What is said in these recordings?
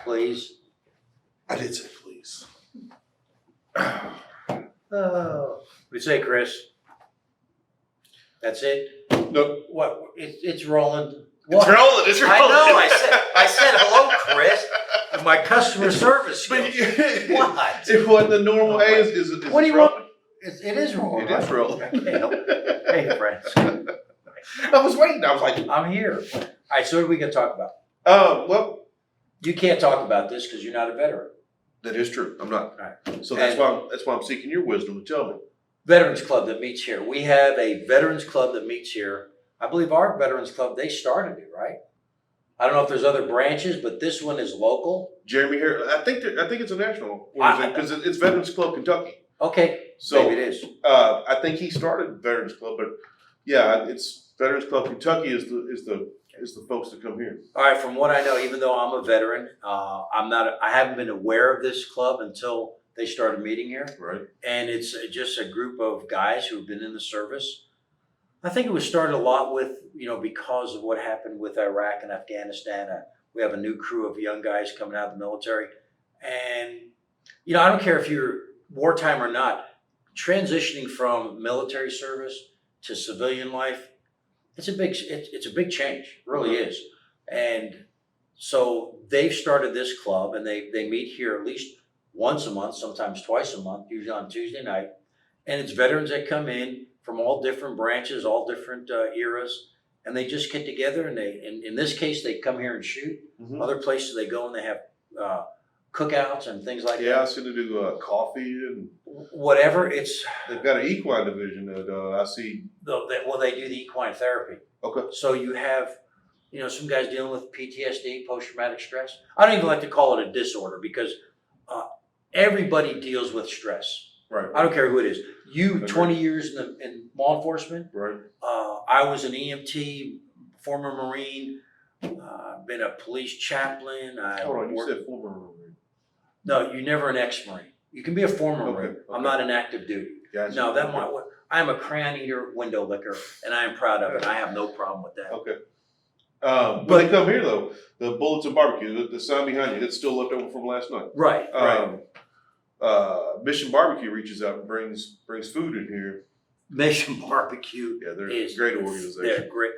please. I did say please. Oh, we say, Chris. That's it. No, What? It's rolling. it's rolling. It's rolling. I know. I said hello, Chris. My customer service But skills. What? It wasn't the normal. Oh, Hey, right. is What do you rolling? want? It is rolling. It is rolling. Hey, friends. I was waiting. I was like, I'm here. All right. So what are we gonna talk about? well, You can't talk about this because you're not a veteran. that is true. I'm not. All right. So that's why I'm seeking your wisdom to tell me. Veterans Club that meets here. We have a Veterans Club that meets here. I believe our Veterans Club, they started it, right? I don't know if there's other branches, but this one is local. Jeremy here. I think it's a national organization because it's Veterans Club Kentucky. Okay, So maybe it is. I think he started Veterans Club, but yeah, it's Veterans Club Kentucky is the folks that come here. All right, from what I know, even though I'm a veteran, I haven't been aware of this club until they started meeting here. Right. And it's just a group of guys who've been in the service. I think it was started a lot with, because of what happened with Iraq and Afghanistan. We have a new crew of young guys coming out of the military. And, I don't care if you're wartime or not, transitioning from military service to civilian life, it's a big change, it really is. And so they've started this club and they meet here at least once a month, sometimes twice a month, usually on Tuesday night. And it's veterans that come in from all different branches, all different eras, and they just get together and in this case, they come here and shoot. Mm-hmm. Other places they go and they have cookouts and things like that. Yeah, I see they do coffee and whatever. they've got an equine division that I see. They do the equine therapy. Okay. So you have, some guys dealing with PTSD, post-traumatic stress. I don't even like to call it a disorder because everybody deals with stress. Right. I don't care who it is. You, Agreed. 20 years in law enforcement. Right. I was an EMT, former Marine, been a police chaplain. Hold on, you said former Marine. No, you're never an ex-Marine. You can be a former Okay, Marine. okay. I'm not an active duty. Gotcha. No, I am a crayon eater, window licker, and I am proud of it. I have no problem with that. Okay. When you come here though, the bullets and barbecue, the sign behind you, it's still left over from last night. Right, right. Mission Barbecue reaches out and brings food in here. Mission Barbecue. Yeah, they're a great organization. They're great.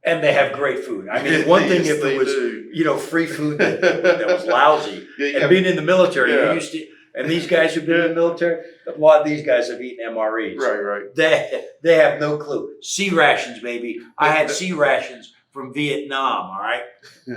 And they have great food. I mean, one thing if it was, free food that was lousy. And being in the military, you used to, and these guys who've been in the military, a lot of these guys have eaten MREs. Right. They have no clue. C rations, baby. I had C rations from Vietnam, all right?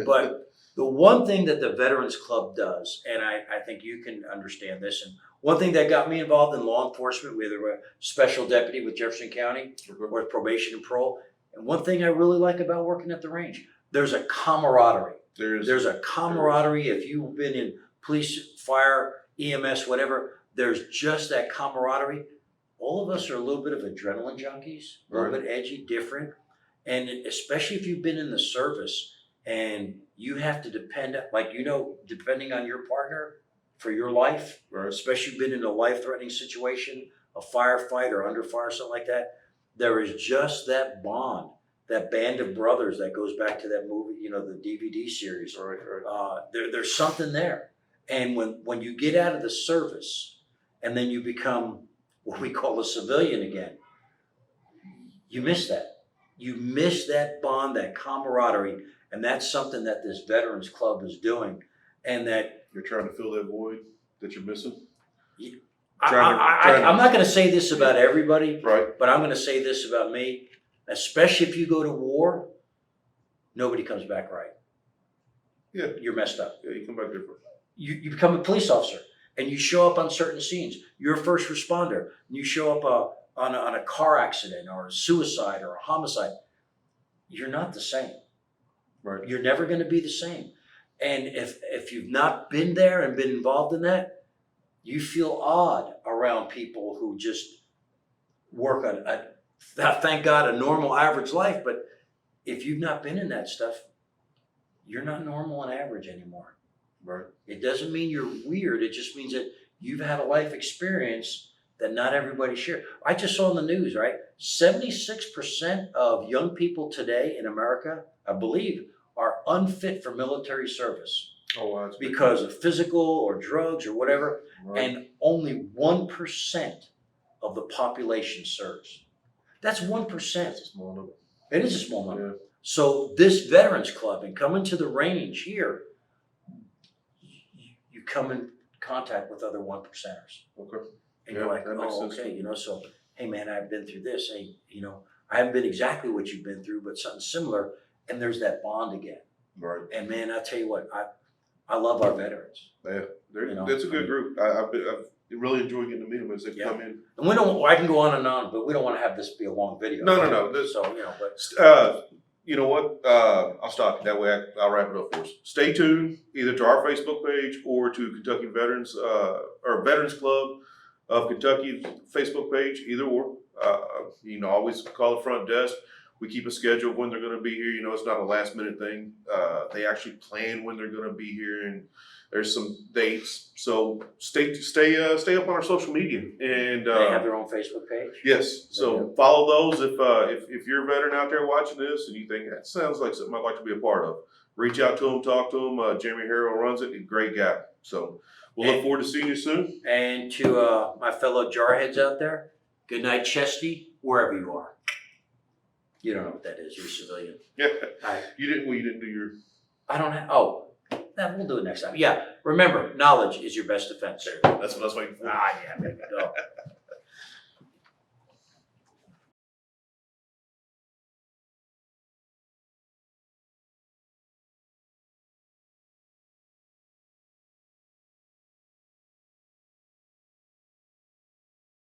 But the one thing that the Veterans Club does, and I think you can understand this, and one thing that got me involved in law enforcement, we were a special deputy with Jefferson County, with probation and parole. And one thing I really like about working at the range, there's a camaraderie. There's a camaraderie. If you've been in police, fire, EMS, whatever, there's just that camaraderie. All of us are a little bit of adrenaline junkies, a little bit edgy, different. And especially if you've been in the service and you have to depend, depending on your partner for your life, especially if you've been in a life-threatening situation, a firefight or under fire, something like that, there is just that bond, that band of brothers that goes back to that movie, the DVD series. Right. There's something there. And when you get out of the service and then you become what we call a civilian again, you miss that. You miss that bond, that camaraderie, and that's something that this Veterans Club is doing. And that you're trying to fill that void that you're missing. I'm not going to say this about everybody, right? But I'm going to say this about me, especially if you go to war, nobody comes back right. Yeah. You're messed up. Yeah, you come back different. You become a police officer and you show up on certain scenes. You're a first responder and you show up on a car accident or a suicide or a homicide. You're not the same. Right. You're never going to be the same. And if you've not been there and been involved in that, you feel odd around people who just work on, thank God, a normal average life. But if you've not been in that stuff, you're not normal and average anymore. Right. It doesn't mean you're weird. It just means that you've had a life experience that not everybody shares. I just saw in the news, right? 76% of young people today in America, I believe, are unfit for military service. Oh, wow. because of physical or drugs or whatever, Right. and only 1% of the population serves. That's 1%. That's a small number. It is a small number. Yeah. So this Veterans Club and coming to the range here, you come in contact with other 1%ers. Okay. And Yeah, you're like, that makes oh, sense okay, too. you know, so, hey man, I've been through this. Hey, you know, I haven't been exactly what you've been through, but something similar. And there's that bond again. Right. And man, I'll tell you what, I love our veterans. Yeah. You know, That's a I good mean- group. I've really enjoyed getting to meet them as they Yeah. come in. And we don't, I can go on and on, but we don't want to have this be a long video. No. This, So, you know, but you know what? I'll stop you. That way I'll wrap it up for us. Stay tuned either to our Facebook page or to Kentucky Veterans or Veterans Club of Kentucky Facebook page, either or. You know, always call the front desk. We keep a schedule of when they're going to be here. You know, it's not a last minute thing. They actually plan when they're going to be here, and there's some dates. So stay up on our social media. And they have their own Facebook page. yes, so follow those. If you're a veteran out there watching this and you think that sounds like something I'd like to be a part of, reach out to them, talk to them. Jeremy Harrell runs it. He's a great guy. So we'll look forward to seeing you soon. And to my fellow jarheads out there, good night, Chesty, wherever you are. You don't know what that is. You're a civilian. Yeah, I, you didn't do your. I don't have. Oh, we'll do it next time. Yeah. Remember, knowledge is your best defense. That's what I was waiting for. Yeah. There you go.